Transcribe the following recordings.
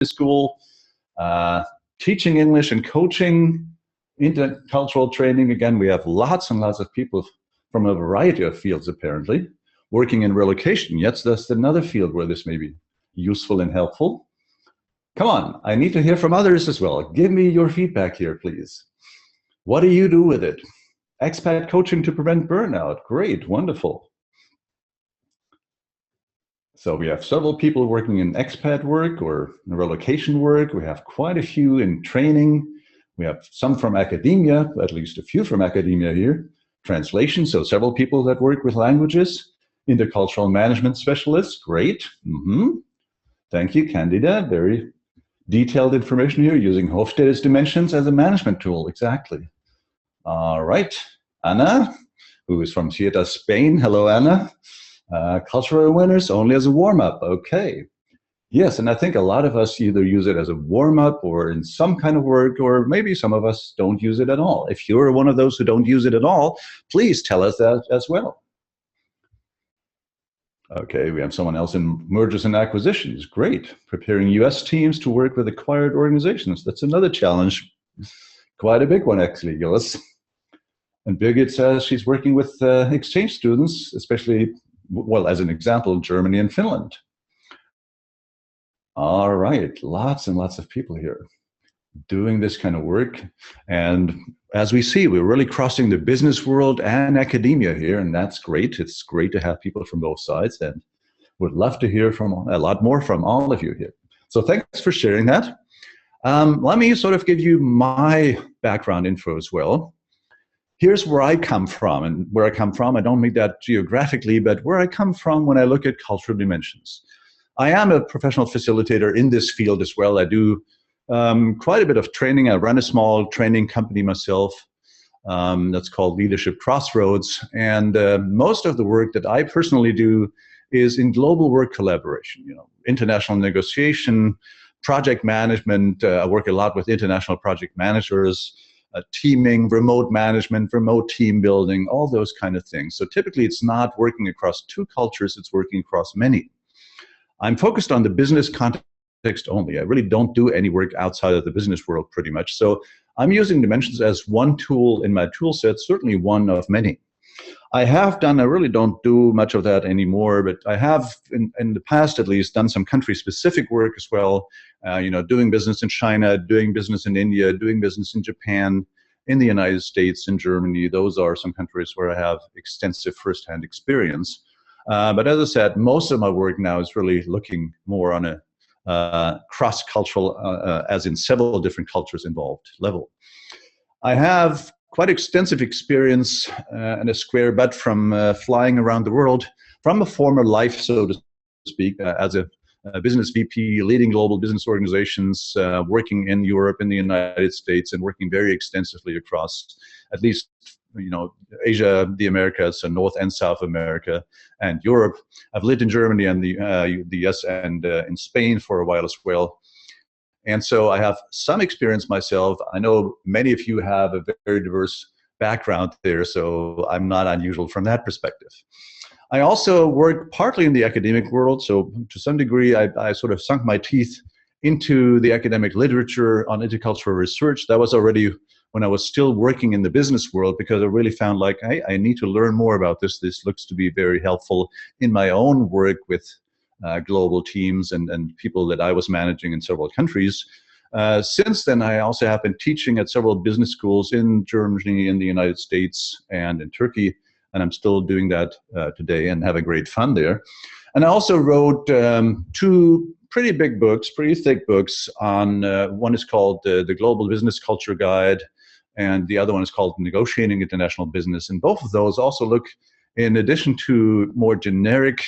school, teaching English and coaching, intercultural training. Again, we have lots and lots of people from a variety of fields, apparently, working in relocation. Yes, that's another field where this may be useful and helpful. Come on, I need to hear from others as well. Give me your feedback here, please. What do you do with it? Expat coaching to prevent burnout. Great, wonderful. So we have several people working in expat work or in relocation work. We have quite a few in training. We have some from academia, at least a few from academia here. Translation, so several people that work with languages. Intercultural management specialists, great. Thank you, Candida. Very detailed information here using Hofstede's dimensions as a management tool, exactly. All right, Anna, who is from SIETAR Spain. Hello, Anna. Cultural awareness only as a warm-up, okay. Yes, and I think a lot of us either use it as a warm-up or in some kind of work, or maybe some of us don't use it at all. If you're one of those who don't use it at all, please tell us that as well. Okay, we have someone else in mergers and acquisitions. Great. Preparing US teams to work with acquired organizations. That's another challenge. Quite a big one, actually, Gillis. And Birgit says she's working with exchange students, especially, well, as an example, Germany and Finland. All right, lots and lots of people here doing this kind of work. And as we see, we're really crossing the business world and academia here, and that's great. It's great to have people from both sides, and would love to hear from a lot more from all of you here. So thanks for sharing that. Let me sort of give you my background info as well. Here's where I come from, and where I come from, I don't mean that geographically, but where I come from when I look at cultural dimensions. I am a professional facilitator in this field as well. I do quite a bit of training. I run a small training company myself that's called Leadership Crossroads. And most of the work that I personally do is in global work collaboration, international negotiation, project management. I work a lot with international project managers, teaming, remote management, remote team building, all those kind of things. So typically it's not working across two cultures, it's working across many. I'm focused on the business context only. I really don't do any work outside of the business world pretty much. So I'm using dimensions as one tool in my tool set, certainly one of many. I really don't do much of that anymore, but I have in the past at least done some country specific work as well, doing business in China, doing business in India, doing business in Japan, in the United States, in Germany. Those are some countries where I have extensive firsthand experience. But as I said, most of my work now is really looking more on a cross-cultural, as in several different cultures involved level. I have quite extensive experience and a square butt from flying around the world from a former life, so to speak, as a business VP, leading global business organizations, working in Europe, in the United States, and working very extensively across at least Asia, the Americas, so North and South America, and Europe. I've lived in Germany and the US and in Spain for a while as well. And so I have some experience myself. I know many of you have a very diverse background there, so I'm not unusual from that perspective. I also work partly in the academic world, so to some degree I sort of sunk my teeth into the academic literature on intercultural research. That was already when I was still working in the business world, because I really found like, hey, I need to learn more about this. This looks to be very helpful in my own work with global teams and people that I was managing in several countries. Since then, I also have been teaching at several business schools in Germany, in the United States, and in Turkey, and I'm still doing that today and having great fun there. And I also wrote two pretty big books, pretty thick books on, one is called The Global Business Culture Guide, and the other one is called Negotiating International Business. And both of those also look, in addition to more generic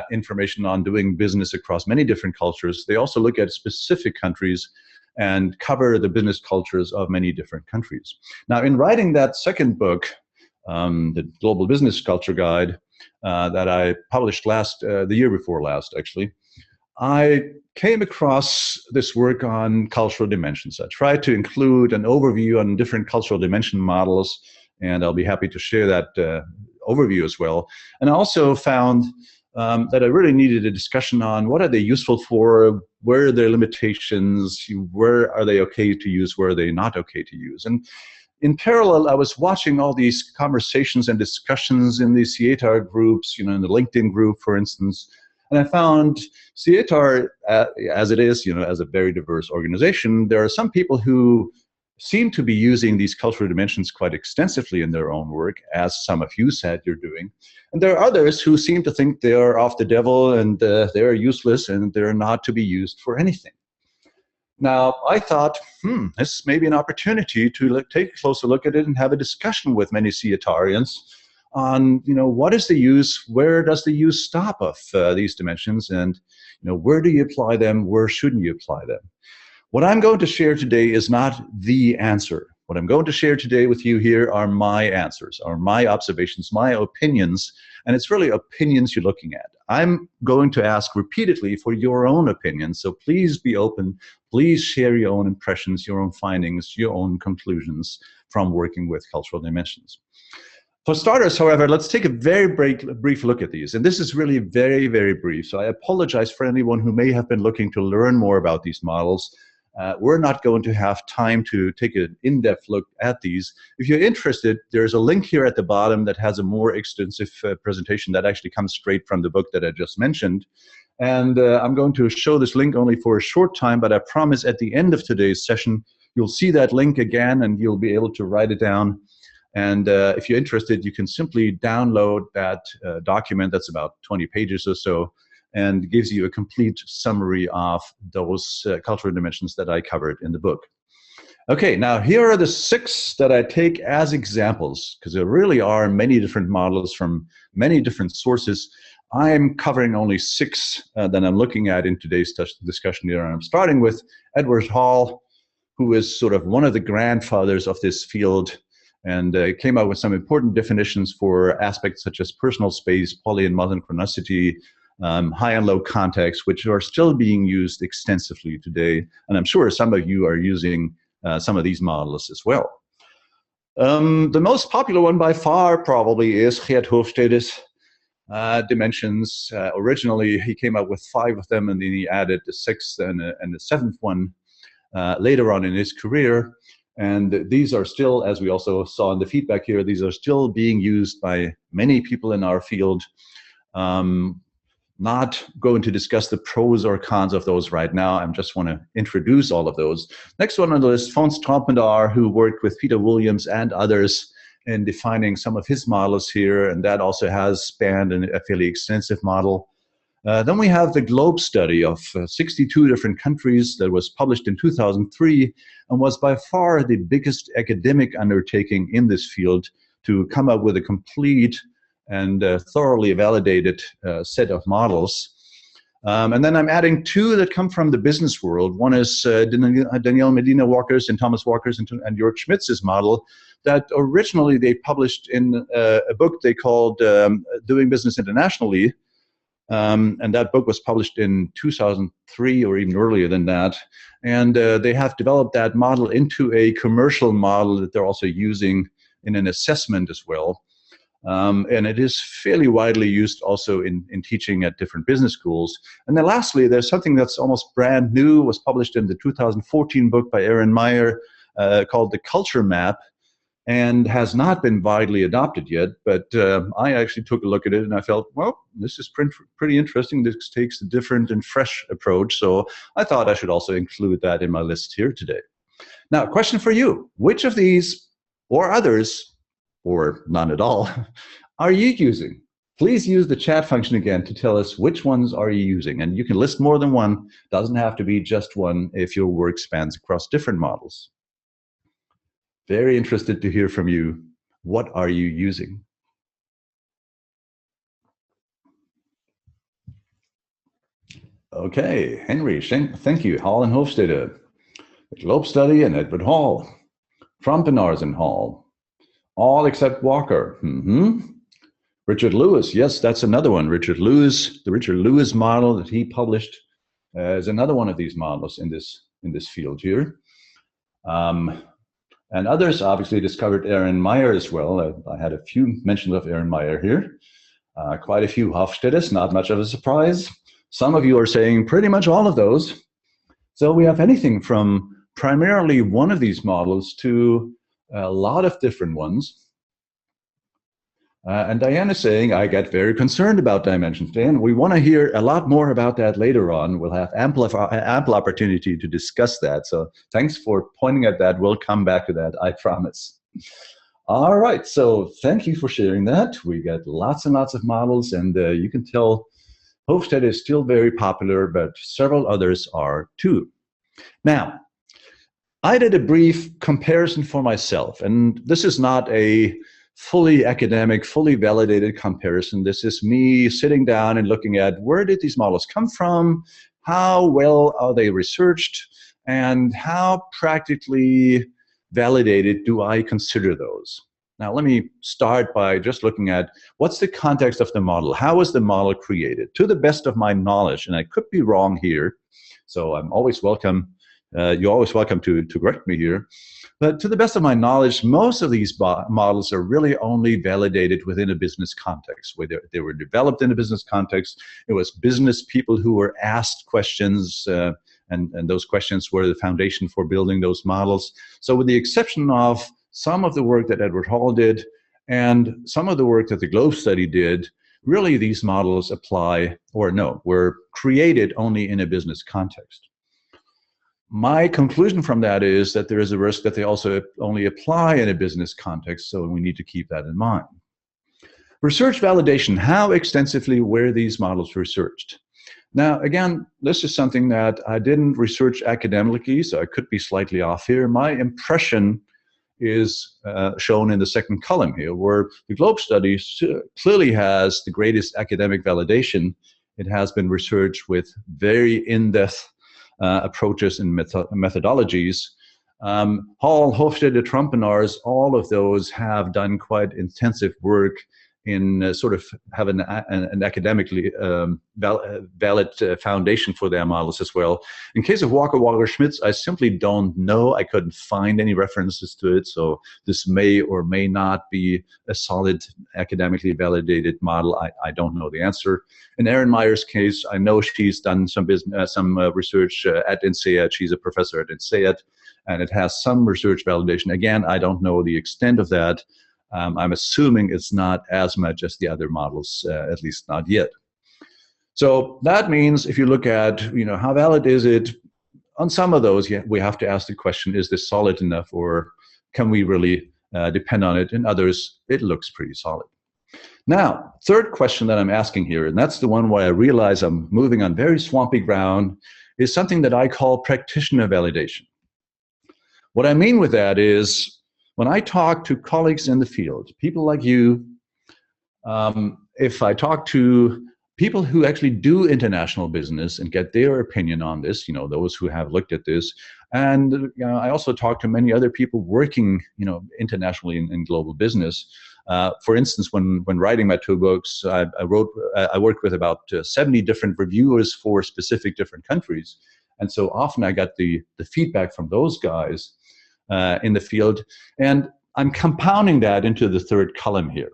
information on doing business across many different cultures, they also look at specific countries and cover the business cultures of many different countries. Now, in writing that second book, the Global Business Culture Guide, that I published the year before last, actually, I came across this work on cultural dimensions. I tried to include an overview on different cultural dimension models, and I'll be happy to share that overview as well. And I also found that I really needed a discussion on. What are they useful for? Where are their limitations? Where are they okay to use? Where are they not okay to use? And in parallel, I was watching all these conversations and discussions in the SIETAR groups, in the LinkedIn group, for instance. And I found SIETAR, as it is, as a very diverse organization, there are some people who seem to be using these cultural dimensions quite extensively in their own work, as some of you said you're doing. And there are others who seem to think they are of the devil and they're useless and they're not to be used for anything. Now, I thought, this may be an opportunity to take a closer look at it and have a discussion with many SIETArians on, what is the use, where does the use stop of these dimensions, and, where do you apply them, where shouldn't you apply them? What I'm going to share today is not the answer. What I'm going to share today with you here are my answers, are my observations, my opinions, and it's really opinions you're looking at. I'm going to ask repeatedly for your own opinions, so please be open. Please share your own impressions, your own findings, your own conclusions from working with cultural dimensions. For starters, however, let's take a very brief look at these. And this is really very, very brief. So I apologize for anyone who may have been looking to learn more about these models. We're not going to have time to take an in-depth look at these. If you're interested, there's a link here at the bottom that has a more extensive presentation that actually comes straight from the book that I just mentioned. And I'm going to show this link only for a short time, but I promise at the end of today's session, you'll see that link again and you'll be able to write it down. And if you're interested, you can simply download that document that's about 20 pages or so, and gives you a complete summary of those cultural dimensions that I covered in the book. Okay, now here are the 6 that I take as examples, because there really are many different models from many different sources. I'm covering only 6 that I'm looking at in today's discussion here, and I'm starting with Edward Hall, who is sort of one of the grandfathers of this field, and came out with some important definitions for aspects such as personal space, poly and multichronicity, high and low context, which are still being used extensively today. And I'm sure some of you are using some of these models as well. The most popular one by far probably is Geert Hofstede's dimensions. Originally, he came up with 5 of them, and then he added the 6th and the 7th one later on in his career. And these are still, as we also saw in the feedback here, these are still being used by many people in our field. Not going to discuss the pros or cons of those right now. I just want to introduce all of those. Next one on the list, Fons Trompenaars, who worked with Peter Williams and others in defining some of his models here, and that also has spanned a fairly extensive model. Then we have the Globe study of 62 different countries that was published in 2003 and was by far the biggest academic undertaking in this field to come up with a complete and thoroughly validated set of models. And then I'm adding 2 that come from the business world. One is Danielle Medina Walker's and Thomas Walker's and Jörg Schmitz's model that originally they published in a book they called Doing Business Internationally. And that book was published in 2003 or even earlier than that. And they have developed that model into a commercial model that they're also using in an assessment as well. And it is fairly widely used also in teaching at different business schools. And then lastly, there's something that's almost brand new, was published in the 2014 book by Erin Meyer called The Culture Map, and has not been widely adopted yet. But I actually took a look at it and I felt, well, this is pretty interesting. This takes a different and fresh approach. So I thought I should also include that in my list here today. Now, a question for you. Which of these or others, or none at all, are you using? Please use the chat function again to tell us which ones are you using. And you can list more than one. Doesn't have to be just one if your work spans across different models. Very interested to hear from you. What are you using? Okay, Henry, thank you. Hall and Hofstede, the Globe Study and Edward Hall, Trompenaars and Hall, all except Walker. Richard Lewis, yes, that's another one. Richard Lewis, the Richard Lewis model that he published is another one of these models in this field here. And others obviously discovered Erin Meyer as well. I had a few mentions of Erin Meyer here. Quite a few Hofstedes, not much of a surprise. Some of you are saying pretty much all of those. So we have anything from primarily one of these models to a lot of different ones. And Diane is saying, I get very concerned about dimensions. Diane, we want to hear a lot more about that later on. We'll have ample opportunity to discuss that. So thanks for pointing at that. We'll come back to that, I promise. All right, so thank you for sharing that. We get lots and lots of models, and you can tell Hofstede is still very popular, but several others are too. Now, I did a brief comparison for myself, and this is not a fully academic, fully validated comparison. This is me sitting down and looking at where did these models come from, how well are they researched, and how practically validated do I consider those. Now, let me start by just looking at what's the context of the model. How was the model created? To the best of my knowledge, and I could be wrong here, so I'm always welcome. You're always welcome to correct me here. But to the best of my knowledge, most of these models are really only validated within a business context, where they were developed in a business context. It was business people who were asked questions, and those questions were the foundation for building those models. So with the exception of some of the work that Edward Hall did and some of the work that the Globe study did, really these models were created only in a business context. My conclusion from that is that there is a risk that they also only apply in a business context, so we need to keep that in mind. Research validation, how extensively were these models researched? Now, again, this is something that I didn't research academically, so I could be slightly off here. My impression is shown in the second column here, where the Globe study clearly has the greatest academic validation. It has been researched with very in-depth approaches and methodologies. Hall, Hofstede, Trompenaars, all of those have done quite intensive work in sort of have an academically valid foundation for their models as well. In case of Walker Schmitz, I simply don't know. I couldn't find any references to it, so this may or may not be a solid academically validated model. I don't know the answer. In Erin Meyer's case, I know she's done some research at INSEAD. She's a professor at INSEAD, and it has some research validation. Again, I don't know the extent of that. I'm assuming it's not as much as the other models, at least not yet. So that means if you look at, how valid is it? On some of those, we have to ask the question, is this solid enough, or can we really depend on it? In others, it looks pretty solid. Now, third question that I'm asking here, and that's the one where I realize I'm moving on very swampy ground, is something that I call practitioner validation. What I mean with that is, when I talk to colleagues in the field, people like you, if I talk to people who actually do international business and get their opinion on this, those who have looked at this, and I also talk to many other people working, internationally in global business. For instance, when writing my two books, I worked with about 70 different reviewers for specific different countries, and so often I got the feedback from those guys in the field, and I'm compounding that into the third column here,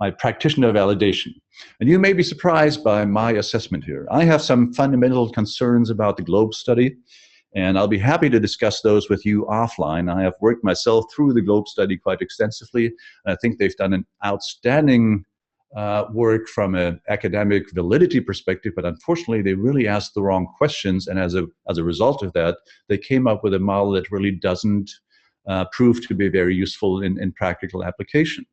my practitioner validation. And you may be surprised by my assessment here. I have some fundamental concerns about the Globe study, and I'll be happy to discuss those with you offline. I have worked myself through the Globe study quite extensively, and I think they've done an outstanding work from an academic validity perspective, but unfortunately they really asked the wrong questions, and as a result of that, they came up with a model that really doesn't prove to be very useful in practical application.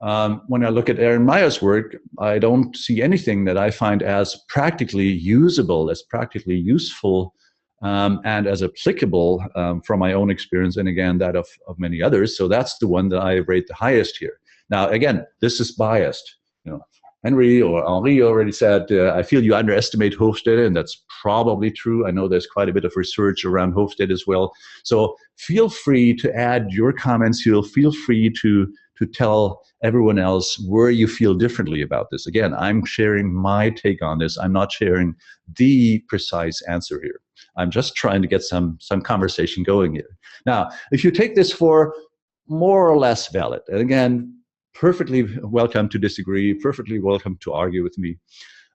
When I look at Erin Meyer's work, I don't see anything that I find as practically usable, as practically useful, and as applicable from my own experience, and again, that of many others. So that's the one that I rate the highest here. Now, again, this is biased. Henry or Henri already said, I feel you underestimate Hofstede, and that's probably true. I know there's quite a bit of research around Hofstede as well. So feel free to add your comments here. Feel free to tell everyone else where you feel differently about this. Again, I'm sharing my take on this. I'm not sharing the precise answer here. I'm just trying to get some conversation going here. Now, if you take this for more or less valid, and again, perfectly welcome to disagree, perfectly welcome to argue with me.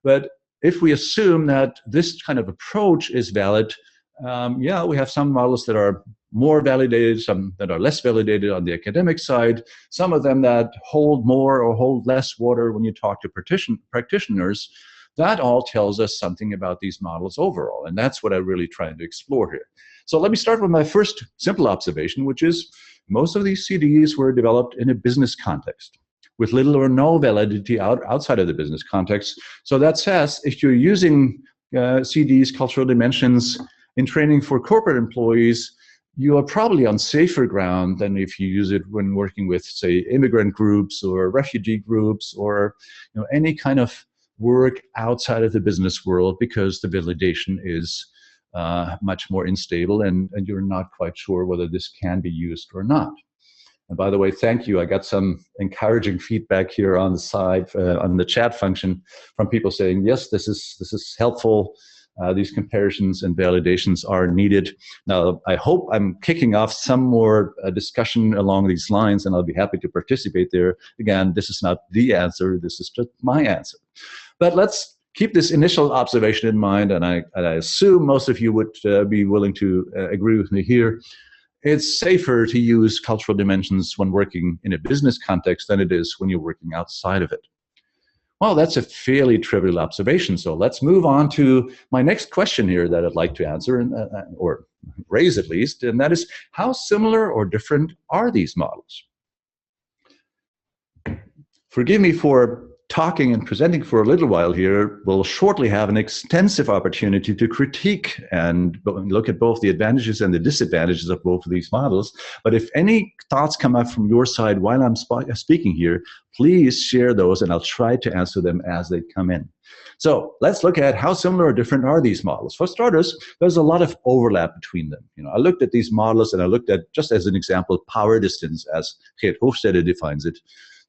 But if we assume that this kind of approach is valid, yeah, we have some models that are more validated, some that are less validated on the academic side, some of them that hold more or hold less water when you talk to practitioners. That all tells us something about these models overall, and that's what I'm really trying to explore here. So let me start with my first simple observation, which is most of these CDs were developed in a business context with little or no validity outside of the business context. So that says if you're using CDs, cultural dimensions, in training for corporate employees, you are probably on safer ground than if you use it when working with, say, immigrant groups or refugee groups or any kind of work outside of the business world, because the validation is much more unstable and you're not quite sure whether this can be used or not. And by the way, thank you. I got some encouraging feedback here on the side, on the chat function, from people saying, yes, this is helpful. These comparisons and validations are needed. Now, I hope I'm kicking off some more discussion along these lines, and I'll be happy to participate there. Again, this is not the answer. This is just my answer. But let's keep this initial observation in mind, and I assume most of you would be willing to agree with me here. It's safer to use cultural dimensions when working in a business context than it is when you're working outside of it. Well, that's a fairly trivial observation. So let's move on to my next question here that I'd like to answer, or raise at least, and that is, how similar or different are these models? Forgive me for talking and presenting for a little while here. We'll shortly have an extensive opportunity to critique and look at both the advantages and the disadvantages of both of these models. But if any thoughts come up from your side while I'm speaking here, please share those and I'll try to answer them as they come in. So let's look at how similar or different are these models. For starters, there's a lot of overlap between them. I looked at these models and I looked at, just as an example, power distance as Hofstede defines it.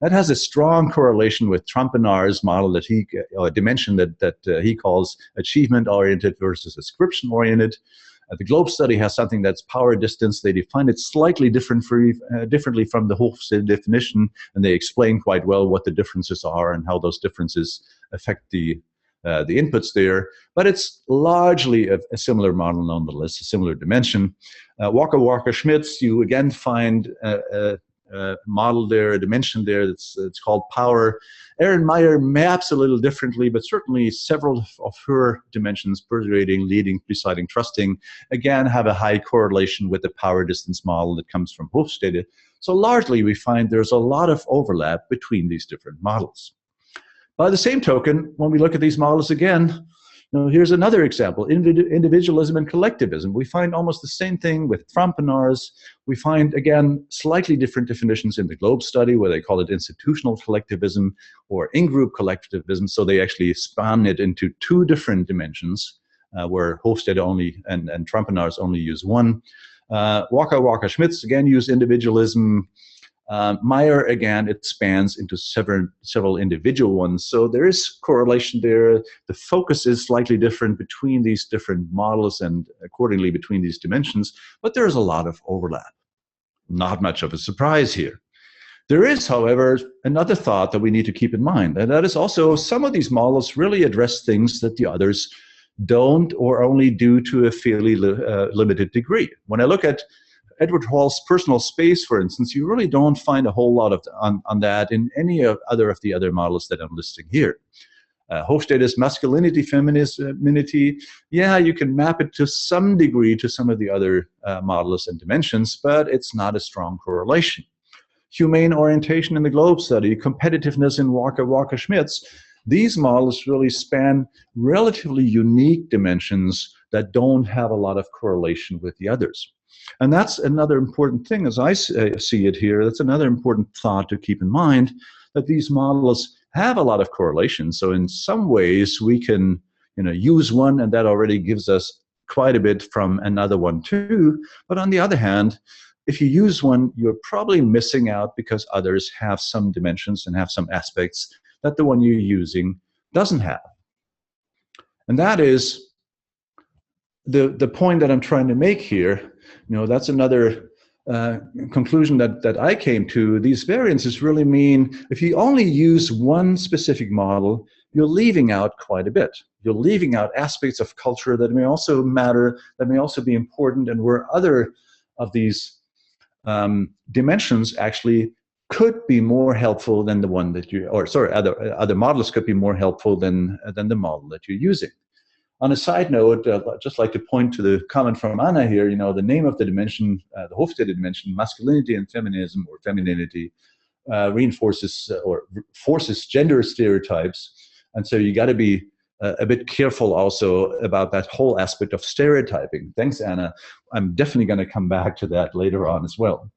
That has a strong correlation with Trompenaars' model that dimension that he calls achievement-oriented versus ascription-oriented. The Globe study has something that's power distance. They define it slightly differently from the Hofstede definition, and they explain quite well what the differences are and how those differences affect the inputs there. But it's largely a similar model nonetheless, a similar dimension. Walker-Schmitz, you again find model there, a dimension there it's called power. Erin Meyer maps a little differently, but certainly several of her dimensions, persuading, leading, presiding, trusting, again have a high correlation with the power distance model that comes from Hofstede. So largely we find there's a lot of overlap between these different models. By the same token, when we look at these models again, here's another example, individualism and collectivism. We find almost the same thing with Trompenaars. We find, again, slightly different definitions in the Globe study, where they call it institutional collectivism or in-group collectivism. So they actually span it into two different dimensions, where Hofstede only and Trompenaars only use one. Walker-Schmitz, again, use individualism. Meyer, again, it spans into several individual ones. So there is correlation there. The focus is slightly different between these different models and accordingly between these dimensions, but there's a lot of overlap. Not much of a surprise here. There is, however, another thought that we need to keep in mind, and that is also some of these models really address things that the others don't or only do to a fairly limited degree. When I look at Edward Hall's personal space, for instance, you really don't find a whole lot on that in any other of the other models that I'm listing here. Hofstede's masculinity, femininity, yeah, you can map it to some degree to some of the other models and dimensions, but it's not a strong correlation. Humane orientation in the Globe study, competitiveness in Walker-Schmitz, these models really span relatively unique dimensions that don't have a lot of correlation with the others. And that's another important thing as I see it here. That's another important thought to keep in mind, that these models have a lot of correlation. So in some ways we can use one and that already gives us quite a bit from another one too. But on the other hand, if you use one, you're probably missing out because others have some dimensions and have some aspects that the one you're using doesn't have. And that is the point that I'm trying to make here. That's another conclusion that I came to, these variances really mean if you only use one specific model, you're leaving out quite a bit. You're leaving out aspects of culture that may also matter, that may also be important, and where other of these dimensions actually could be more helpful than the one that you, or sorry, other models could be more helpful than the model that you're using. On a side note, I'd just like to point to the comment from Anna here. You know, the name of the dimension, the Hofstede dimension, masculinity and feminism or femininity, reinforces or forces gender stereotypes. And so you got to be a bit careful also about that whole aspect of stereotyping. Thanks, Anna. I'm definitely going to come back to that later on as well.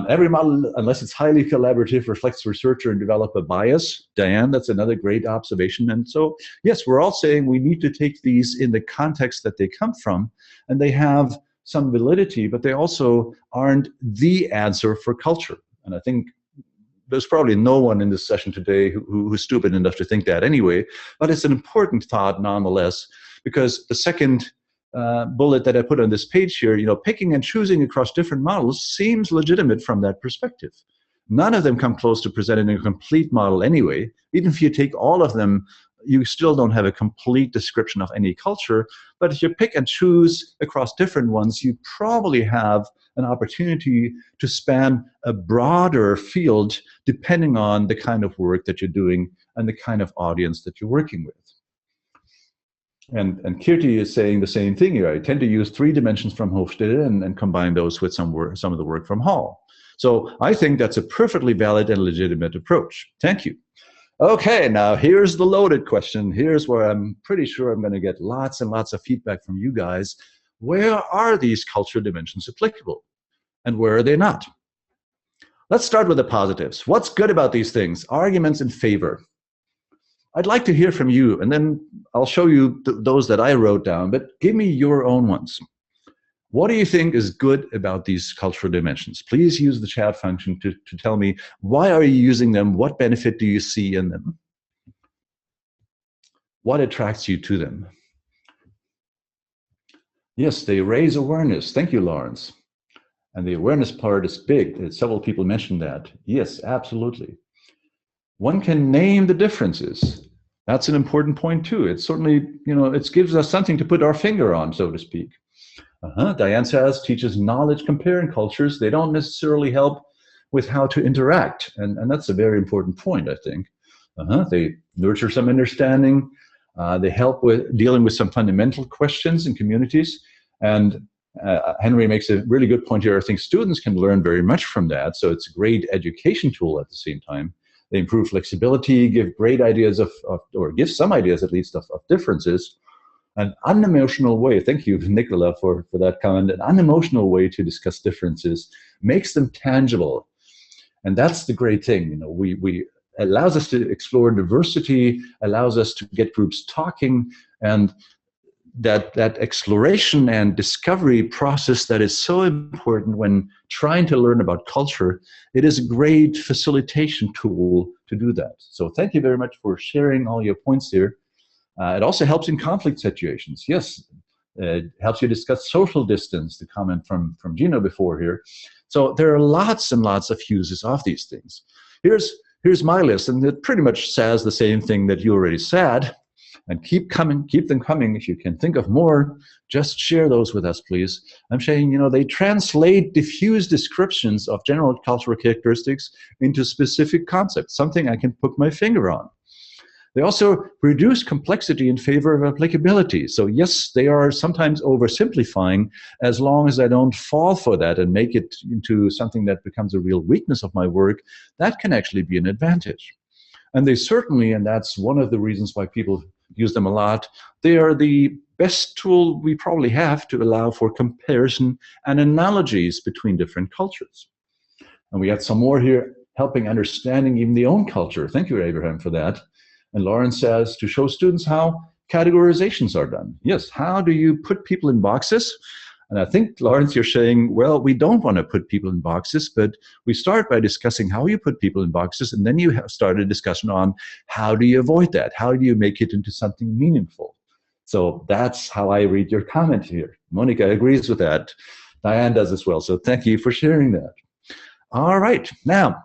Every model, unless it's highly collaborative, reflects researcher and developer bias. Diane, that's another great observation. And so, yes, we're all saying we need to take these in the context that they come from, and they have some validity, but they also aren't the answer for culture. And I think there's probably no one in this session today who's stupid enough to think that anyway, but it's an important thought nonetheless, because the second bullet that I put on this page here, you know, picking and choosing across different models seems legitimate from that perspective. None of them come close to presenting a complete model anyway. Even if you take all of them, you still don't have a complete description of any culture. But if you pick and choose across different ones, you probably have an opportunity to span a broader field depending on the kind of work that you're doing and the kind of audience that you're working with. And Kirti is saying the same thing here. I tend to use 3 dimensions from Hofstede and combine those with some of the work from Hall. So I think that's a perfectly valid and legitimate approach. Thank you. Okay, now here's the loaded question. Here's where I'm pretty sure I'm going to get lots and lots of feedback from you guys. Where are these cultural dimensions applicable? And where are they not? Let's start with the positives. What's good about these things? Arguments in favor. I'd like to hear from you, and then I'll show you those that I wrote down, but give me your own ones. What do you think is good about these cultural dimensions? Please use the chat function to tell me, why are you using them? What benefit do you see in them? What attracts you to them? Yes, they raise awareness. Thank you, Lawrence. And the awareness part is big. Several people mentioned that. Yes, absolutely. One can name the differences. That's an important point too. It certainly, you know, it gives us something to put our finger on, so to speak. Diane says, teaches knowledge comparing cultures. They don't necessarily help with how to interact. And that's a very important point, I think. They nurture some understanding. They help with dealing with some fundamental questions in communities. And Henry makes a really good point here. I think students can learn very much from that. So it's a great education tool at the same time. They improve flexibility, give great ideas or give some ideas at least of differences. An unemotional way, thank you, Nicola, for that comment, an unemotional way to discuss differences makes them tangible. And that's the great thing, you know, we allows us to explore diversity, allows us to get groups talking, and that exploration and discovery process that is so important when trying to learn about culture, it is a great facilitation tool to do that. So thank you very much for sharing all your points here. It also helps in conflict situations. Yes, it helps you discuss social distance, the comment from Gino before here. So there are lots and lots of uses of these things. Here's my list, and it pretty much says the same thing that you already said. And keep them coming. If you can think of more, just share those with us, please. I'm saying, you know, they translate diffuse descriptions of general cultural characteristics into specific concepts, something I can put my finger on. They also reduce complexity in favor of applicability. So yes, they are sometimes oversimplifying, as long as I don't fall for that and make it into something that becomes a real weakness of my work, that can actually be an advantage. And they certainly, and that's one of the reasons why people use them a lot, they are the best tool we probably have to allow for comparison and analogies between different cultures. And we had some more here, helping understanding even the own culture. Thank you, Abraham, for that. And Lauren says, to show students how categorizations are done. Yes, how do you put people in boxes? And I think, Lawrence, you're saying, well, we don't want to put people in boxes, but we start by discussing how you put people in boxes, and then you start a discussion on how do you avoid that? How do you make it into something meaningful? So that's how I read your comment here. Monica agrees with that. Diane does as well. So thank you for sharing that. All right. Now,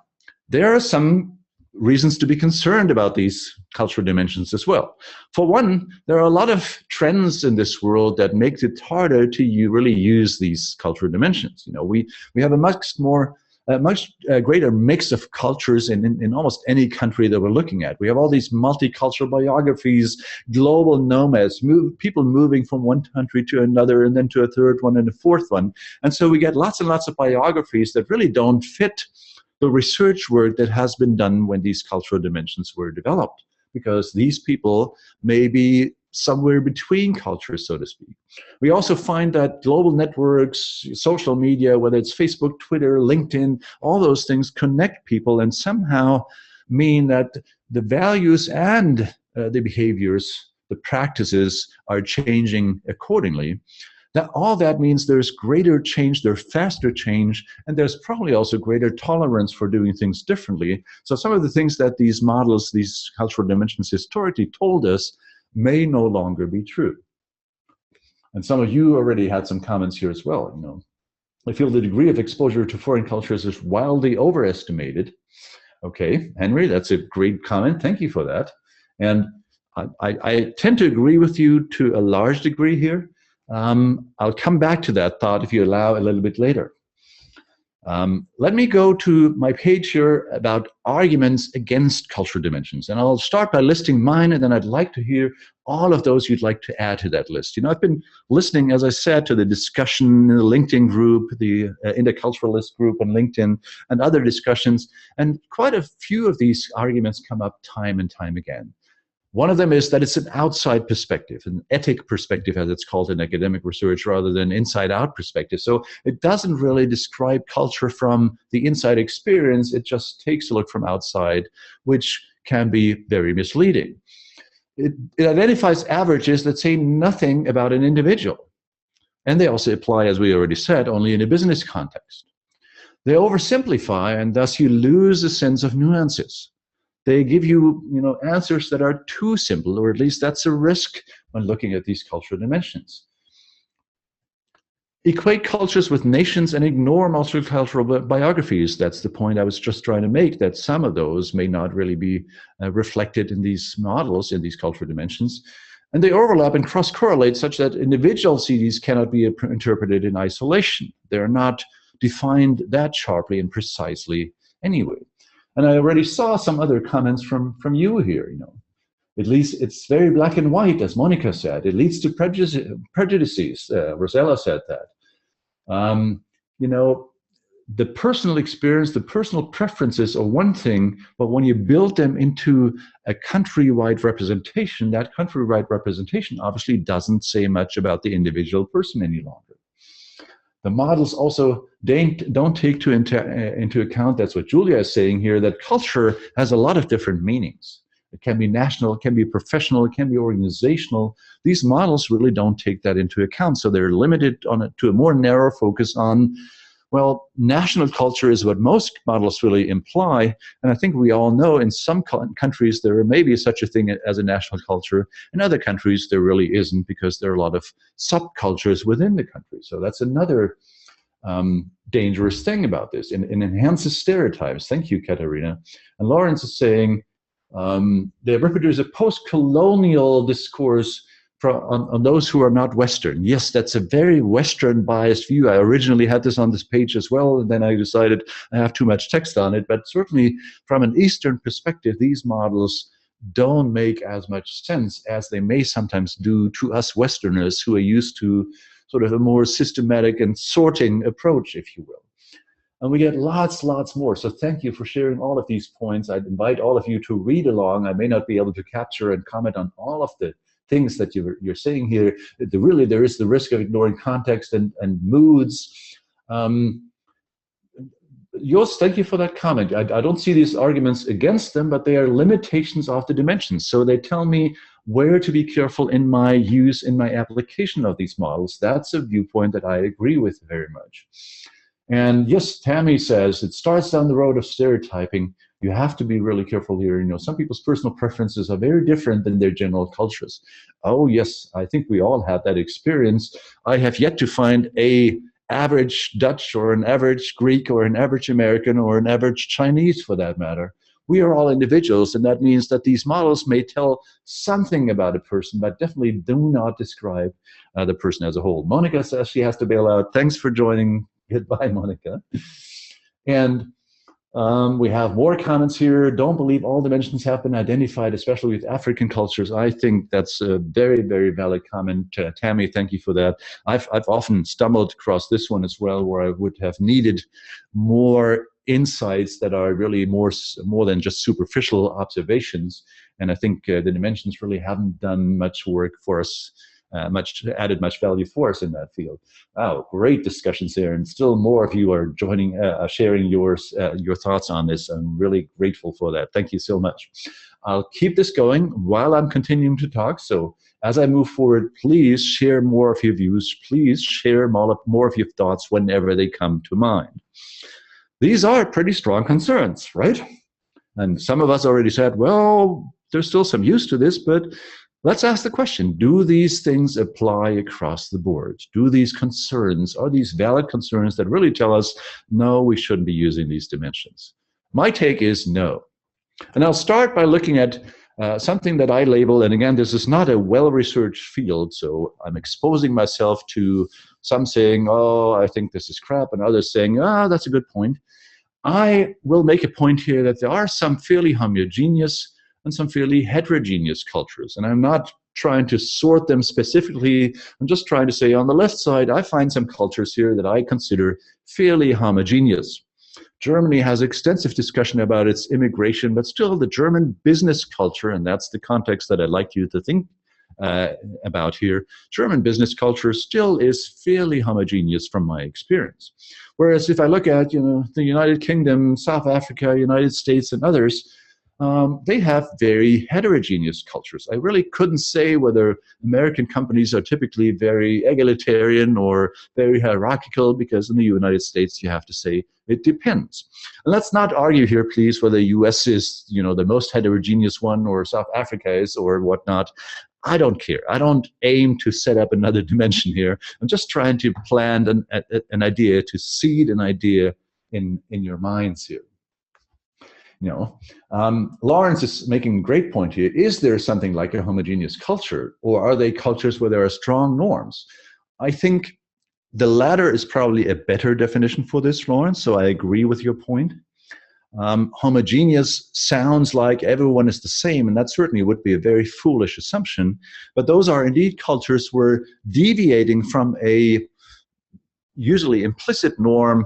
there are some reasons to be concerned about these cultural dimensions as well. For one, there are a lot of trends in this world that makes it harder to really use these cultural dimensions. We have a much greater mix of cultures in almost any country that we're looking at. We have all these multicultural biographies, global nomads, people moving from one country to another and then to a third one and a fourth one. And so we get lots and lots of biographies that really don't fit the research work that has been done when these cultural dimensions were developed, because these people may be somewhere between cultures, so to speak. We also find that global networks, social media, whether it's Facebook, Twitter, LinkedIn, all those things connect people and somehow mean that the values and the behaviors, the practices are changing accordingly. All that means there's greater change, there's faster change, and there's probably also greater tolerance for doing things differently. So some of the things that these models, these cultural dimensions historically told us may no longer be true. And some of you already had some comments here as well. I feel the degree of exposure to foreign cultures is wildly overestimated. Okay, Henry, that's a great comment. Thank you for that. And I tend to agree with you to a large degree here. I'll come back to that thought if you allow a little bit later. Let me go to my page here about arguments against cultural dimensions. And I'll start by listing mine, and then I'd like to hear all of those you'd like to add to that list. I've been listening, as I said, to the discussion in the LinkedIn group, the interculturalist group on LinkedIn, and other discussions. And quite a few of these arguments come up time and time again. One of them is that it's an outside perspective, an ethic perspective, as it's called in academic research, rather than inside-out perspective. So it doesn't really describe culture from the inside experience. It just takes a look from outside, which can be very misleading. It identifies averages that say nothing about an individual. And they also apply, as we already said, only in a business context. They oversimplify, and thus you lose a sense of nuances. They give you, answers that are too simple, or at least that's a risk when looking at these cultural dimensions. Equate cultures with nations and ignore multicultural biographies. That's the point I was just trying to make, that some of those may not really be reflected in these models, in these cultural dimensions. And they overlap and cross-correlate such that individual CDs cannot be interpreted in isolation. They're not defined that sharply and precisely anyway. And I already saw some other comments from you here. At least it's very black and white, as Monica said. It leads to prejudices. Rosella said that. The personal experience, the personal preferences are one thing, but when you build them into a country-wide representation, that country-wide representation obviously doesn't say much about the individual person any longer. The models also don't take into account, that's what Julia is saying here, that culture has a lot of different meanings. It can be national, it can be professional, it can be organizational. These models really don't take that into account, so they're limited to a more narrow focus on, well, national culture is what most models really imply, and I think we all know in some countries there may be such a thing as a national culture. In other countries there really isn't, because there are a lot of subcultures within the country. So that's another dangerous thing about this. It enhances stereotypes. Thank you, Katarina. And Lawrence is saying they reproduce a post-colonial discourse on those who are not Western. Yes, that's a very Western biased view. I originally had this on this page as well, and then I decided I have too much text on it. But certainly from an Eastern perspective, these models don't make as much sense as they may sometimes do to us Westerners who are used to sort of a more systematic and sorting approach, if you will. And we get lots more. So thank you for sharing all of these points. I'd invite all of you to read along. I may not be able to capture and comment on all of the things that you're saying here. Really, there is the risk of ignoring context and moods. Jos, thank you for that comment. I don't see these arguments against them, but they are limitations of the dimensions. So they tell me where to be careful in my use, in my application of these models. That's a viewpoint that I agree with very much. And yes, Tammy says, it starts down the road of stereotyping. You have to be really careful here. Some people's personal preferences are very different than their general cultures. Oh yes, I think we all have that experience. I have yet to find a average Dutch or an average Greek or an average American or an average Chinese for that matter. We are all individuals, and that means that these models may tell something about a person, but definitely do not describe the person as a whole. Monica says she has to bail out. Thanks for joining. Goodbye, Monica. And we have more comments here. Don't believe all dimensions have been identified, especially with African cultures. I think that's a very, very valid comment. Tammy, thank you for that. I've often stumbled across this one as well, where I would have needed more insights that are really more than just superficial observations. And I think the dimensions really haven't done much work for us, added much value for us in that field. Wow, great discussions there, and still more of you are joining, sharing your thoughts on this. I'm really grateful for that. Thank you so much. I'll keep this going while I'm continuing to talk. So as I move forward, please share more of your views. Please share more of your thoughts whenever they come to mind. These are pretty strong concerns, right? And some of us already said, well, there's still some use to this, but let's ask the question, do these things apply across the board? Do these concerns, are these valid concerns that really tell us, no, we shouldn't be using these dimensions? My take is no. And I'll start by looking at something that I label, and again, this is not a well-researched field, so I'm exposing myself to some saying, oh, I think this is crap, and others saying, ah, that's a good point. I will make a point here that there are some fairly homogeneous and some fairly heterogeneous cultures. And I'm not trying to sort them specifically. I'm just trying to say on the left side, I find some cultures here that I consider fairly homogeneous. Germany has extensive discussion about its immigration, but still the German business culture, and that's the context that I'd like you to think about here, German business culture still is fairly homogeneous from my experience. Whereas if I look at, the United Kingdom, South Africa, United States, and others, they have very heterogeneous cultures. I really couldn't say whether American companies are typically very egalitarian or very hierarchical, because in the United States you have to say it depends. And let's not argue here, please, whether the US is the most heterogeneous one or South Africa is or whatnot. I don't care. I don't aim to set up another dimension here. I'm just trying to plant an idea, to seed an idea in your minds here. Lawrence is making a great point here. Is there something like a homogeneous culture, or are they cultures where there are strong norms? I think the latter is probably a better definition for this, Lawrence, so I agree with your point. Homogeneous sounds like everyone is the same, and that certainly would be a very foolish assumption, but those are indeed cultures where deviating from a usually implicit norm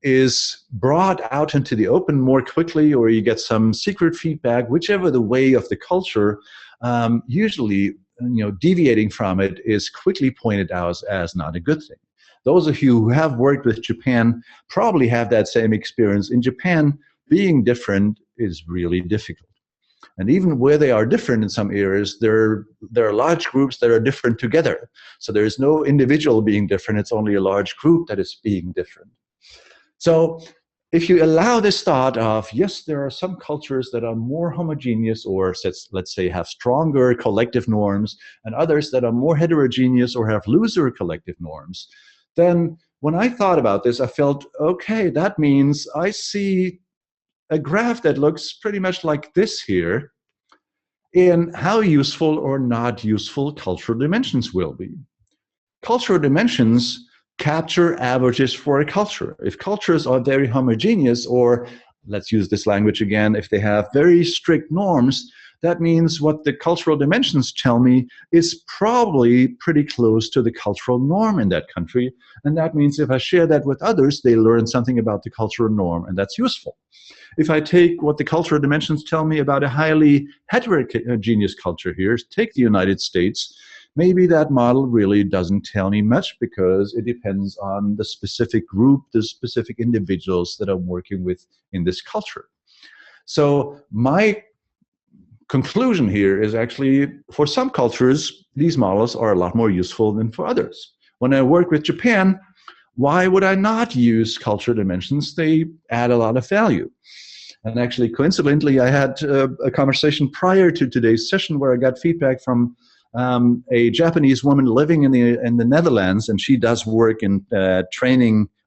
is brought out into the open more quickly, or you get some secret feedback, whichever the way of the culture, usually deviating from it is quickly pointed out as not a good thing. Those of you who have worked with Japan probably have that same experience. In Japan, being different is really difficult. And even where they are different in some areas, there are large groups that are different together. So there is no individual being different, it's only a large group that is being different. So if you allow this thought of, yes, there are some cultures that are more homogeneous, or let's say have stronger collective norms, and others that are more heterogeneous or have looser collective norms, then when I thought about this, I felt, okay, that means I see a graph that looks pretty much like this here in how useful or not useful cultural dimensions will be. Cultural dimensions capture averages for a culture. If cultures are very homogeneous, or let's use this language again, if they have very strict norms, that means what the cultural dimensions tell me is probably pretty close to the cultural norm in that country. And that means if I share that with others, they learn something about the cultural norm, and that's useful. If I take what the cultural dimensions tell me about a highly heterogeneous culture here, take the United States, maybe that model really doesn't tell me much, because it depends on the specific group, the specific individuals that I'm working with in this culture. So my conclusion here is actually, for some cultures, these models are a lot more useful than for others. When I work with Japan, why would I not use cultural dimensions? They add a lot of value. And actually, coincidentally, I had a conversation prior to today's session where I got feedback from a Japanese woman living in the Netherlands, and she does work in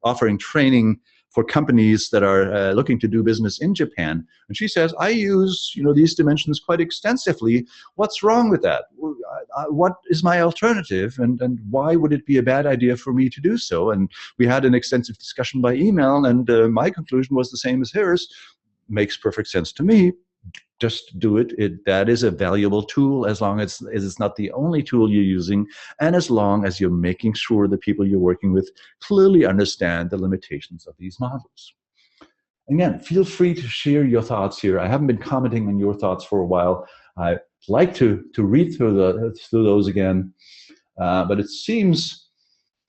offering training for companies that are looking to do business in Japan. And she says, I use these dimensions quite extensively. What's wrong with that? What is my alternative? And why would it be a bad idea for me to do so? And we had an extensive discussion by email, and my conclusion was the same as hers. Makes perfect sense to me. Just do it. That is a valuable tool, as long as it's not the only tool you're using, and as long as you're making sure the people you're working with clearly understand the limitations of these models. Again, feel free to share your thoughts here. I haven't been commenting on your thoughts for a while. I'd like to read through those again, but it seems,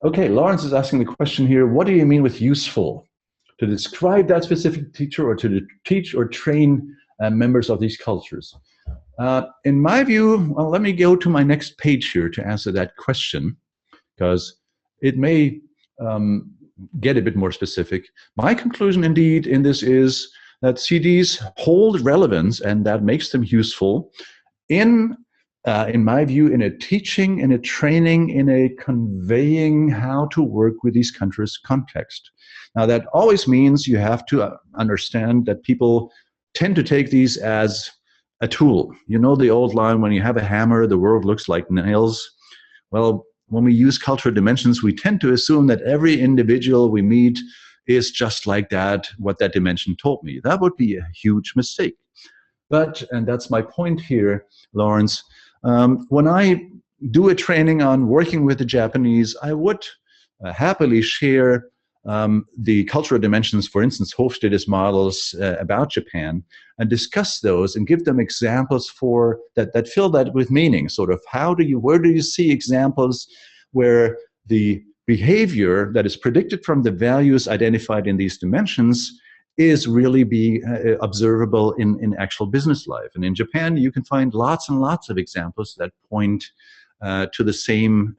okay, Lawrence is asking the question here, what do you mean with useful? To describe that specific teacher, or to teach or train members of these cultures? In my view, well, let me go to my next page here to answer that question, because it may get a bit more specific. My conclusion indeed in this is that CDs hold relevance, and that makes them useful in my view, in a teaching, in a training, in a conveying how to work with these countries' context. Now, that always means you have to understand that people tend to take these as a tool. You know the old line, when you have a hammer, the world looks like nails. Well, when we use cultural dimensions, we tend to assume that every individual we meet is just like that, what that dimension told me. That would be a huge mistake. But, and that's my point here, Lawrence, when I do a training on working with the Japanese, I would happily share the cultural dimensions, for instance, Hofstede's models about Japan, and discuss those and give them examples for that fill that with meaning. Sort of where do you see examples where the behavior that is predicted from the values identified in these dimensions is really be observable in actual business life. And in Japan, you can find lots and lots of examples that point to the same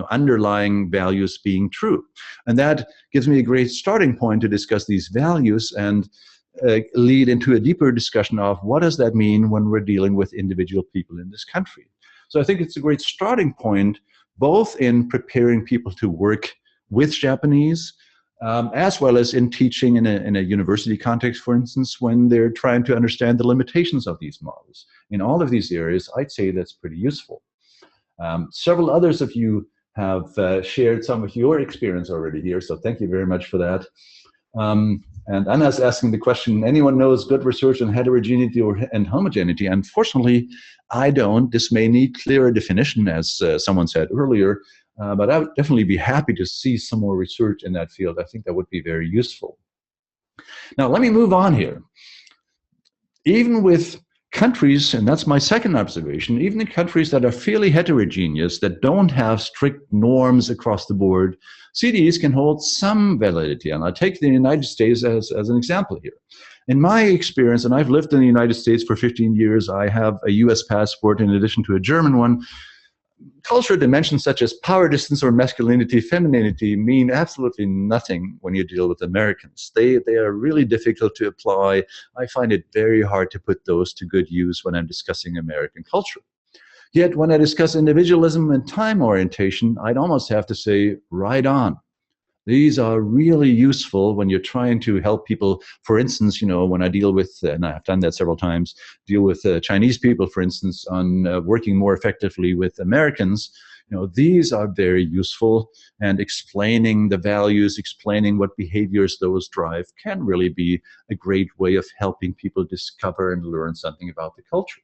underlying values being true. And that gives me a great starting point to discuss these values and lead into a deeper discussion of what does that mean when we're dealing with individual people in this country. So I think it's a great starting point, both in preparing people to work with Japanese, as well as in teaching in a university context, for instance, when they're trying to understand the limitations of these models. In all of these areas, I'd say that's pretty useful. Several others of you have shared some of your experience already here, so thank you very much for that. And Anna's asking the question, anyone knows good research on heterogeneity and homogeneity? Unfortunately, I don't. This may need clearer definition, as someone said earlier, but I would definitely be happy to see some more research in that field. I think that would be very useful. Now, let me move on here. Even with countries, and that's my second observation, even in countries that are fairly heterogeneous, that don't have strict norms across the board, CDs can hold some validity. And I'll take the United States as an example here. In my experience, and I've lived in the United States for 15 years, I have a US passport in addition to a German one. Cultural dimensions such as power distance or masculinity, femininity mean absolutely nothing when you deal with Americans. They are really difficult to apply. I find it very hard to put those to good use when I'm discussing American culture. Yet when I discuss individualism and time orientation, I'd almost have to say, right on. These are really useful when you're trying to help people. For instance, when I deal with, and I've done that several times, deal with Chinese people, for instance, on working more effectively with Americans, these are very useful, and explaining the values, explaining what behaviors those drive can really be a great way of helping people discover and learn something about the culture.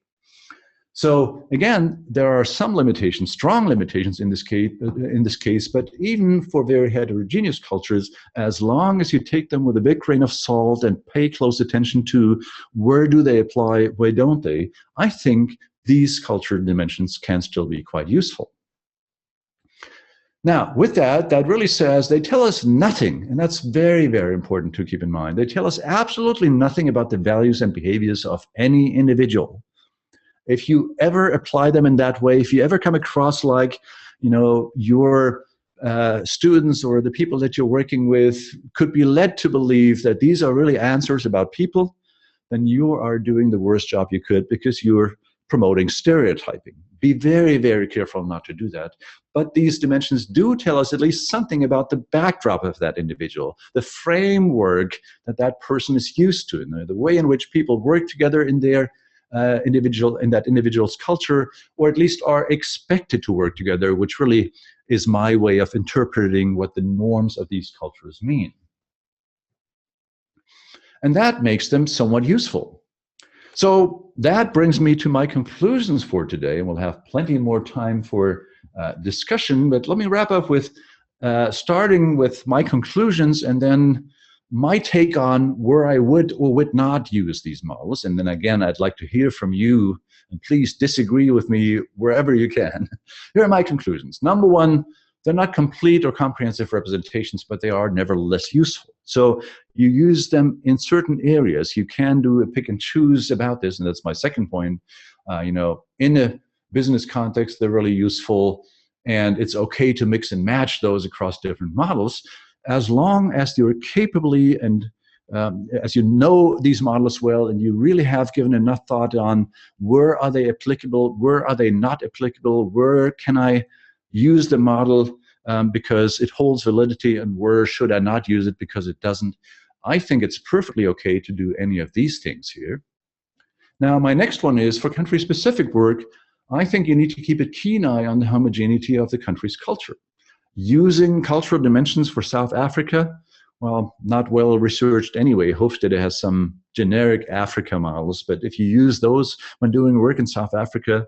So again, there are some limitations, strong limitations in this case, but even for very heterogeneous cultures, as long as you take them with a big grain of salt and pay close attention to where do they apply, where don't they, I think these cultural dimensions can still be quite useful. Now, with that really says they tell us nothing, and that's very, very important to keep in mind. They tell us absolutely nothing about the values and behaviors of any individual. If you ever apply them in that way, if you ever come across like, your students or the people that you're working with could be led to believe that these are really answers about people, then you are doing the worst job you could, because you're promoting stereotyping. Be very, very careful not to do that. But these dimensions do tell us at least something about the backdrop of that individual, the framework that that person is used to, the way in which people work together in their in that individual's culture, or at least are expected to work together, which really is my way of interpreting what the norms of these cultures mean. And that makes them somewhat useful. So that brings me to my conclusions for today, and we'll have plenty more time for discussion, but let me wrap up with starting with my conclusions and then my take on where I would or would not use these models. And then again, I'd like to hear from you, and please disagree with me wherever you can. Here are my conclusions. Number one, they're not complete or comprehensive representations, but they are nevertheless useful. So you use them in certain areas. You can do a pick and choose about this, and that's my second point. In a business context, they're really useful, and it's okay to mix and match those across different models, as long as you're capably and as you know these models well, and you really have given enough thought on where are they applicable, where are they not applicable, where can I use the model because it holds validity, and where should I not use it because it doesn't. I think it's perfectly okay to do any of these things here. Now, my next one is for country-specific work. I think you need to keep a keen eye on the homogeneity of the country's culture. Using cultural dimensions for South Africa, well, not well researched anyway. Hofstede has some generic Africa models, but if you use those when doing work in South Africa,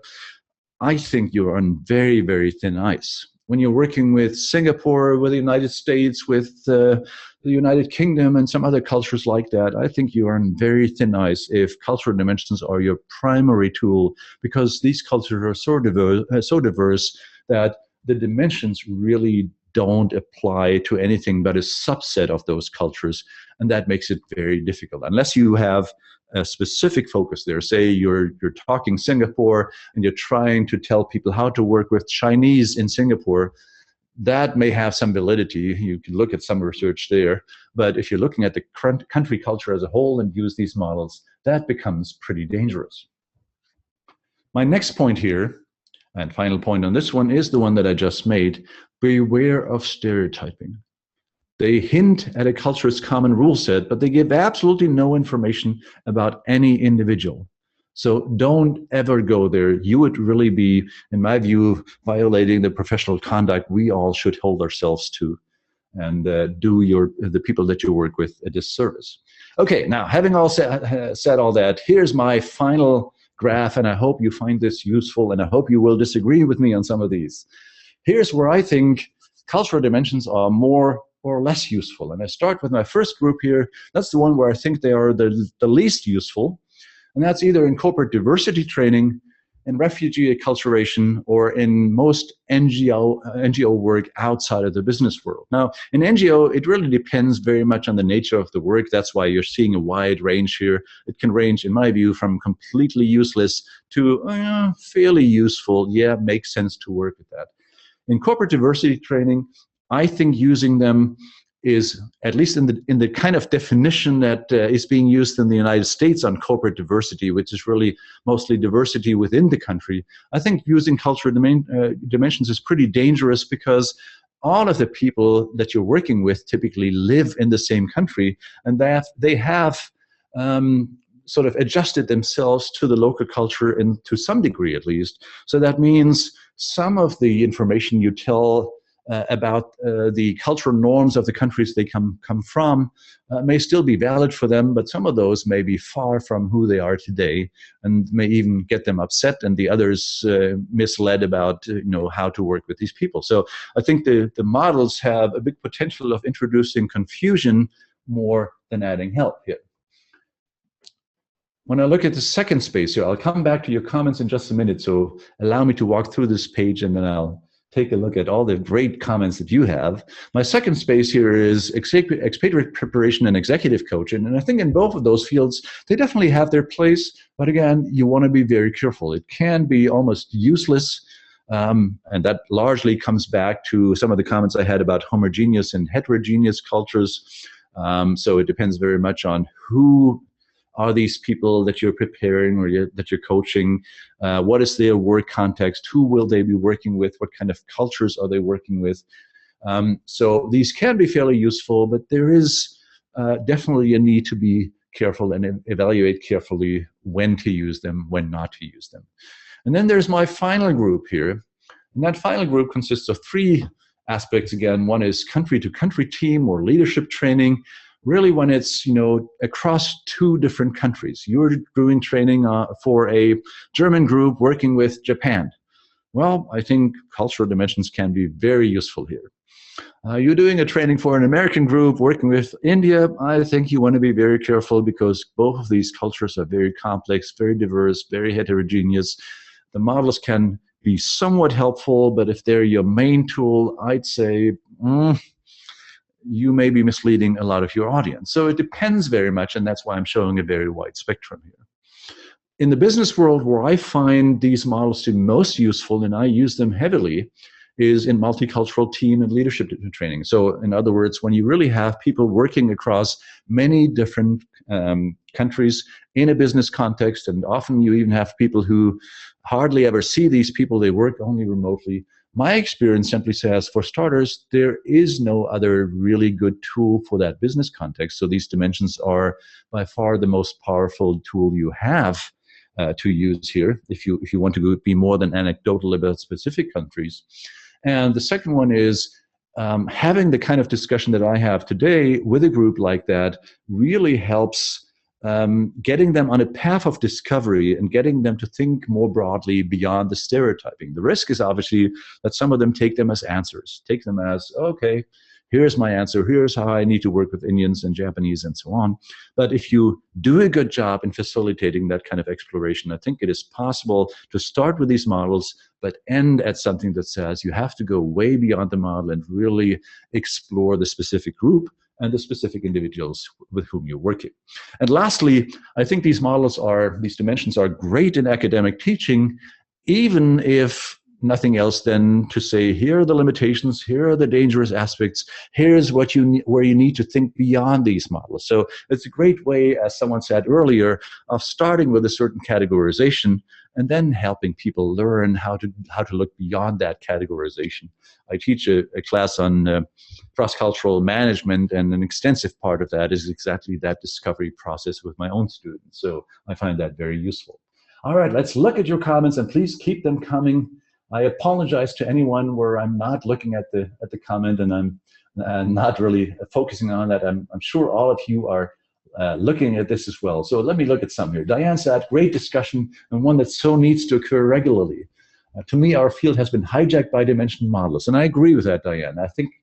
I think you're on very, very thin ice. When you're working with Singapore, with the United States, with the United Kingdom and some other cultures like that, I think you are on very thin ice if cultural dimensions are your primary tool, because these cultures are so diverse that the dimensions really don't apply to anything but a subset of those cultures, and that makes it very difficult. Unless you have a specific focus there, say you're talking Singapore and you're trying to tell people how to work with Chinese in Singapore, that may have some validity. You can look at some research there, but if you're looking at the country culture as a whole and use these models, that becomes pretty dangerous. My next point here, and final point on this one, is the one that I just made. Beware of stereotyping. They hint at a culture's common rule set, but they give absolutely no information about any individual. So don't ever go there. You would really be, in my view, violating the professional conduct we all should hold ourselves to, and do the people that you work with a disservice. Okay, now having said all that, here's my final graph, and I hope you find this useful, and I hope you will disagree with me on some of these. Here's where I think cultural dimensions are more or less useful. And I start with my first group here. That's the one where I think they are the least useful. And that's either in corporate diversity training, in refugee acculturation, or in most NGO work outside of the business world. Now, in NGO, it really depends very much on the nature of the work. That's why you're seeing a wide range here. It can range, in my view, from completely useless to fairly useful. Yeah, makes sense to work with that. In corporate diversity training, I think using them is, at least in the kind of definition that is being used in the United States on corporate diversity, which is really mostly diversity within the country, I think using cultural dimensions is pretty dangerous, because all of the people that you're working with typically live in the same country, and that they have sort of adjusted themselves to the local culture, and to some degree at least. So that means some of the information you tell about the cultural norms of the countries they come from may still be valid for them, but some of those may be far from who they are today, and may even get them upset, and the others misled about how to work with these people. So I think the models have a big potential of introducing confusion more than adding help here. When I look at the second space here, I'll come back to your comments in just a minute, so allow me to walk through this page, and then I'll take a look at all the great comments that you have. My second space here is expatriate preparation and executive coaching, and I think in both of those fields, they definitely have their place, but again, you want to be very careful. It can be almost useless, and that largely comes back to some of the comments I had about homogeneous and heterogeneous cultures. So it depends very much on who are these people that you're preparing or that you're coaching? What is their work context? Who will they be working with? What kind of cultures are they working with? So these can be fairly useful, but there is definitely a need to be careful and evaluate carefully when to use them, when not to use them. And then there's my final group here. And that final group consists of three aspects again. One is country-to-country team or leadership training, really when it's, across two different countries. You're doing training for a German group working with Japan. Well, I think cultural dimensions can be very useful here. You're doing a training for an American group working with India. I think you want to be very careful because both of these cultures are very complex, very diverse, very heterogeneous. The models can be somewhat helpful, but if they're your main tool, I'd say you may be misleading a lot of your audience. So it depends very much, and that's why I'm showing a very wide spectrum here. In the business world, where I find these models to be most useful, and I use them heavily, is in multicultural team and leadership training. So in other words, when you really have people working across many different countries in a business context, and often you even have people who hardly ever see these people, they work only remotely. My experience simply says, for starters, there is no other really good tool for that business context. So these dimensions are by far the most powerful tool you have to use here if you want to be more than anecdotal about specific countries. And the second one is having the kind of discussion that I have today with a group like that really helps getting them on a path of discovery and getting them to think more broadly beyond the stereotyping. The risk is obviously that some of them take them as answers, take them as, okay, here's my answer, here's how I need to work with Indians and Japanese and so on. But if you do a good job in facilitating that kind of exploration, I think it is possible to start with these models, but end at something that says you have to go way beyond the model and really explore the specific group and the specific individuals with whom you're working. And lastly, I think these dimensions are great in academic teaching, even if nothing else than to say, here are the limitations, here are the dangerous aspects, here's where you need to think beyond these models. So it's a great way, as someone said earlier, of starting with a certain categorization and then helping people learn how to look beyond that categorization. I teach a class on cross-cultural management, and an extensive part of that is exactly that discovery process with my own students. So I find that very useful. All right, let's look at your comments, and please keep them coming. I apologize to anyone where I'm not looking at the comment and I'm not really focusing on that. I'm sure all of you are looking at this as well. So let me look at some here. Diane said, great discussion, and one that so needs to occur regularly. To me, our field has been hijacked by dimension models. And I agree with that, Diane. I think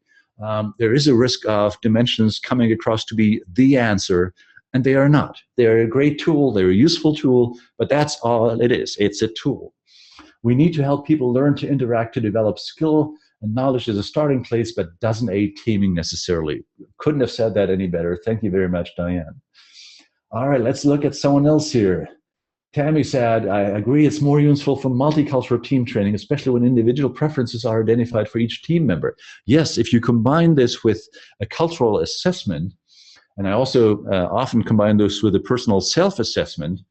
there is a risk of dimensions coming across to be the answer, and they are not. They're a great tool, they're a useful tool, but that's all it is. It's a tool. We need to help people learn to interact, to develop skill, and knowledge is a starting place, but doesn't aid teaming necessarily. Couldn't have said that any better. Thank you very much, Diane. All right, let's look at someone else here. Tammy said, I agree it's more useful for multicultural team training, especially when individual preferences are identified for each team member. Yes, if you combine this with a cultural assessment, and I also often combine those with a personal self-assessment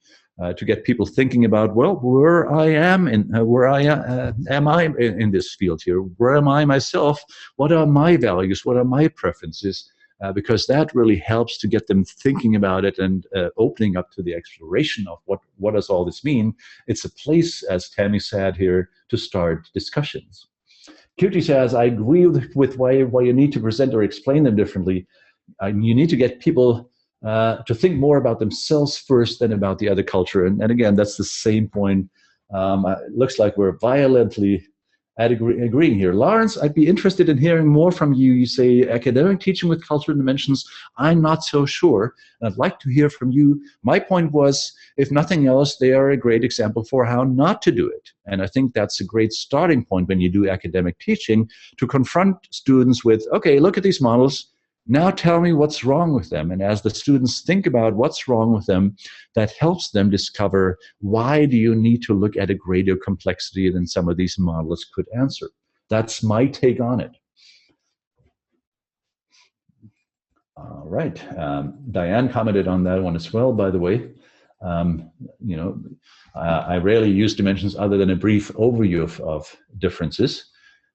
to get people thinking about, well, where am I in this field here? Where am I myself? What are my values? What are my preferences? Because that really helps to get them thinking about it and opening up to the exploration of what does all this mean. It's a place, as Tammy said here, to start discussions. Cutie says, I agree with why you need to present or explain them differently. You need to get people to think more about themselves first than about the other culture. And again, that's the same point. It looks like we're violently agreeing here. Lawrence, I'd be interested in hearing more from you. You say academic teaching with cultural dimensions. I'm not so sure. And I'd like to hear from you. My point was, if nothing else, they are a great example for how not to do it. And I think that's a great starting point when you do academic teaching, to confront students with, okay, look at these models. Now tell me what's wrong with them. And as the students think about what's wrong with them, that helps them discover, why do you need to look at a greater complexity than some of these models could answer? That's my take on it. All right. Diane commented on that one as well, by the way. You know, I rarely use dimensions other than a brief overview of differences.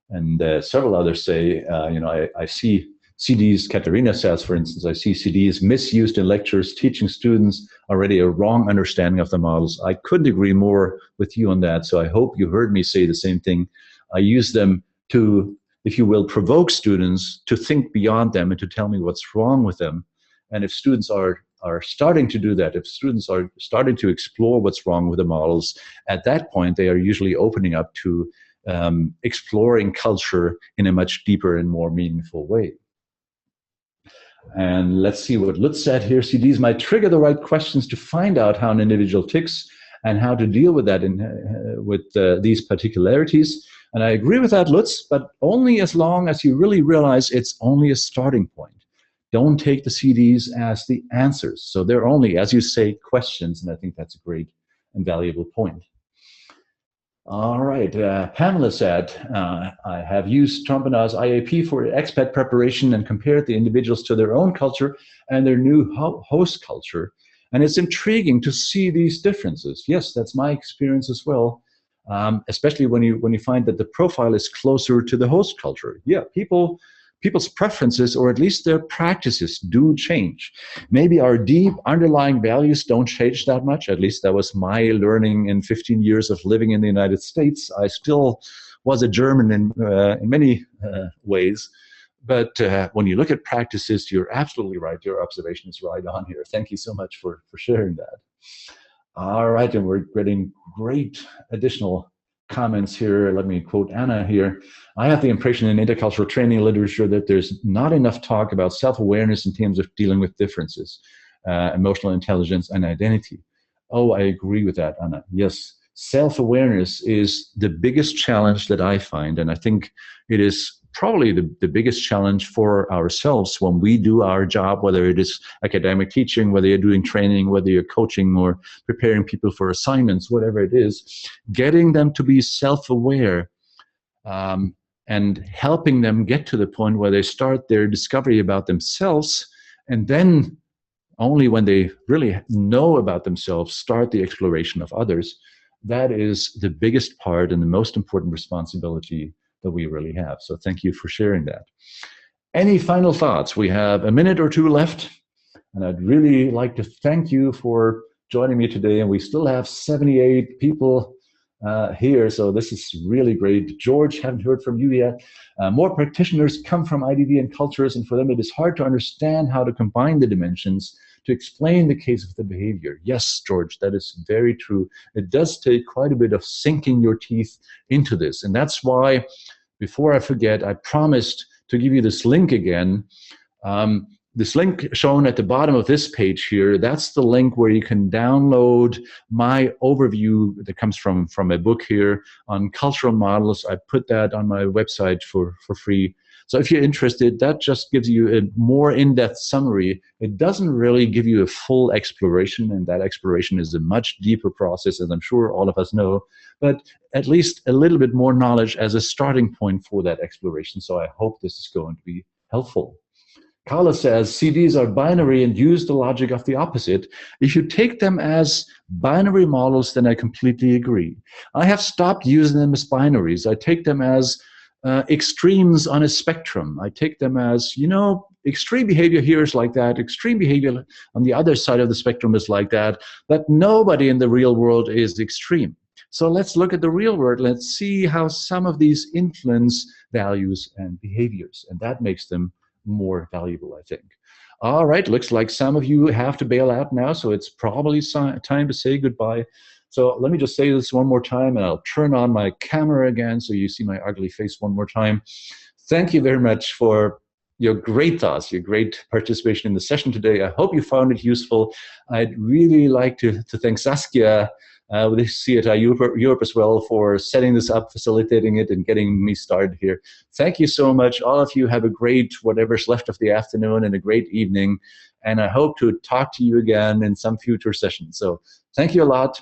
And several others say, you know, I see CDs, Katerina says, for instance, I see CDs misused in lectures, teaching students already a wrong understanding of the models. I couldn't agree more with you on that. So I hope you heard me say the same thing. I use them to, if you will, provoke students to think beyond them and to tell me what's wrong with them. And if students are starting to do that, if students are starting to explore what's wrong with the models, at that point, they are usually opening up to exploring culture in a much deeper and more meaningful way. And let's see what Lutz said here. CDs might trigger the right questions to find out how an individual ticks and how to deal with that with these particularities. And I agree with that, Lutz, but only as long as you really realize it's only a starting point. Don't take the CDs as the answers. So they're only, as you say, questions, and I think that's a great and valuable point. All right, Pamela said, I have used Trompenaars IAP for expat preparation and compared the individuals to their own culture and their new host culture. And it's intriguing to see these differences. Yes, that's my experience as well, especially when you find that the profile is closer to the host culture. Yeah, people's preferences, or at least their practices, do change. Maybe our deep underlying values don't change that much. At least that was my learning in 15 years of living in the United States. I still was a German in many ways. But when you look at practices, you're absolutely right. Your observation is right on here. Thank you so much for sharing that. All right, and we're getting great additional comments here. Let me quote Anna here. I have the impression in intercultural training literature that there's not enough talk about self-awareness in terms of dealing with differences, emotional intelligence and identity. Oh, I agree with that, Anna. Yes, self-awareness is the biggest challenge that I find, and I think it is probably the biggest challenge for ourselves when we do our job, whether it is academic teaching, whether you're doing training, whether you're coaching or preparing people for assignments, whatever it is, getting them to be self-aware and helping them get to the point where they start their discovery about themselves, and then only when they really know about themselves, start the exploration of others. That is the biggest part and the most important responsibility that we really have. So thank you for sharing that. Any final thoughts? We have a minute or two left, and I'd really like to thank you for joining me today. And we still have 78 people here, so this is really great. George, haven't heard from you yet. More practitioners come from IDD and cultures, and for them it is hard to understand how to combine the dimensions to explain the case of the behavior. Yes, George, that is very true. It does take quite a bit of sinking your teeth into this. And that's why, before I forget, I promised to give you this link again. This link shown at the bottom of this page here, that's the link where you can download my overview that comes from a book here on cultural models. I put that on my website for free. So if you're interested, that just gives you a more in-depth summary. It doesn't really give you a full exploration, and that exploration is a much deeper process, as I'm sure all of us know, but at least a little bit more knowledge as a starting point for that exploration. So I hope this is going to be helpful. Carla says, CDs are binary and use the logic of the opposite. If you take them as binary models, then I completely agree. I have stopped using them as binaries. I take them as extremes on a spectrum. I take them as, you know, extreme behavior here is like that, extreme behavior on the other side of the spectrum is like that, but nobody in the real world is extreme. So let's look at the real world. Let's see how some of these influence values and behaviors, and that makes them more valuable, I think. All right, looks like some of you have to bail out now, so it's probably time to say goodbye. So let me just say this one more time, and I'll turn on my camera again so you see my ugly face one more time. Thank you very much for your great thoughts, your great participation in the session today. I hope you found it useful. I'd really like to thank Saskia with SIETAR Europe as well for setting this up, facilitating it, and getting me started here. Thank you so much. All of you have a great, whatever's left of the afternoon, and a great evening. And I hope to talk to you again in some future session. So thank you a lot.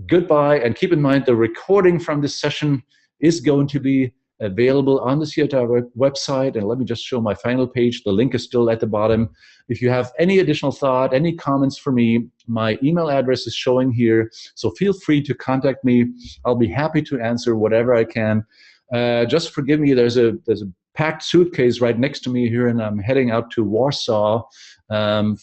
Goodbye, and keep in mind the recording from this session is going to be available on the SIETAR website. And let me just show my final page. The link is still at the bottom. If you have any additional thought, any comments for me, my email address is showing here. So feel free to contact me. I'll be happy to answer whatever I can. Just forgive me, there's a packed suitcase right next to me here, and I'm heading out to Warsaw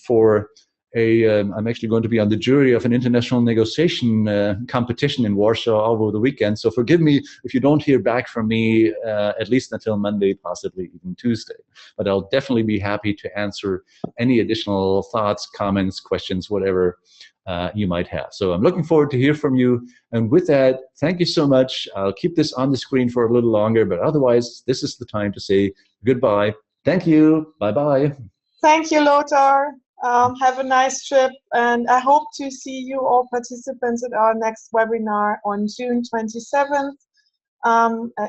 for I'm actually going to be on the jury of an international negotiation competition in Warsaw over the weekend. So forgive me if you don't hear back from me at least until Monday, possibly even Tuesday. But I'll definitely be happy to answer any additional thoughts, comments, questions, whatever you might have. So I'm looking forward to hear from you. And with that, thank you so much. I'll keep this on the screen for a little longer, but otherwise, this is the time to say goodbye. Thank you. Bye-bye. Thank you, Lothar. Have a nice trip, and I hope to see you all participants at our next webinar on June 27th.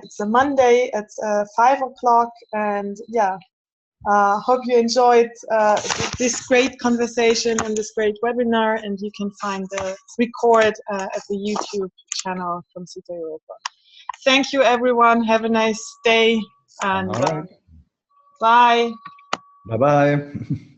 It's a Monday at 5 o'clock, and yeah, hope you enjoyed this great conversation and this great webinar, and you can find the record at the YouTube channel from SIETAR Europa. Thank you, everyone. Have a nice day, and all right. bye. Bye-bye.